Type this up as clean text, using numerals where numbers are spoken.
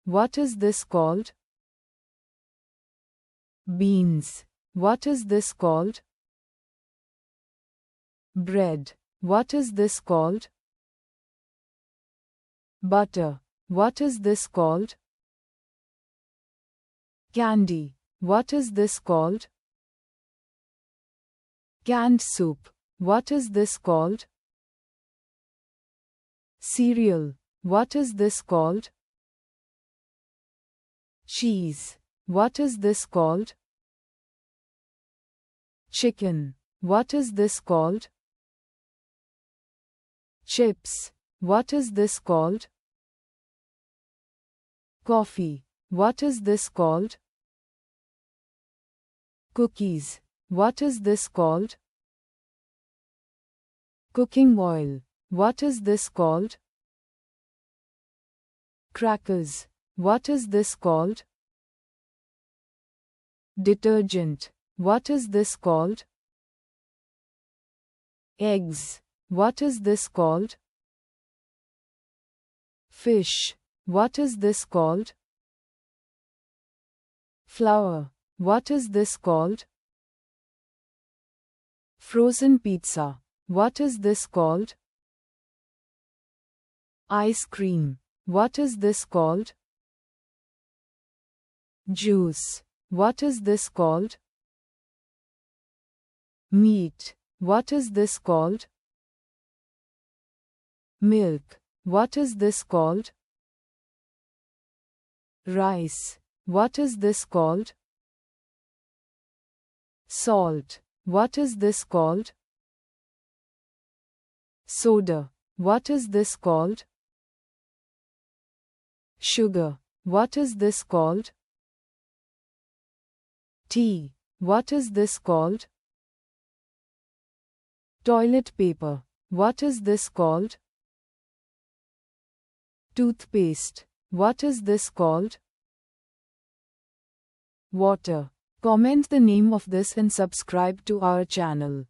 What is this called? Beans. What is this called? Bread. What is this called? Butter. What is this called? Candy. What is this called? Canned soup. What is this called? Cereal. What is this called? Cheese. What is this called? Chicken. What is this called? Chips. What is this called? Coffee. What is this called? Cookies. What is this called? Cooking oil. What is this called? Crackers. What is this called? Detergent. What is this called? Eggs. What is this called? Fish. What is this called? Flour. What is this called? Frozen pizza. What is this called? Ice cream. What is this called? Juice. What is this called? Meat. What is this called? Milk. What is this called? Rice. What is this called? Salt. What is this called? Soda. What is this called? Sugar. What is this called? Tea. What is this called? Toilet paper. What is this called? Toothpaste. What is this called? Water. Comment the name of this and subscribe to our channel.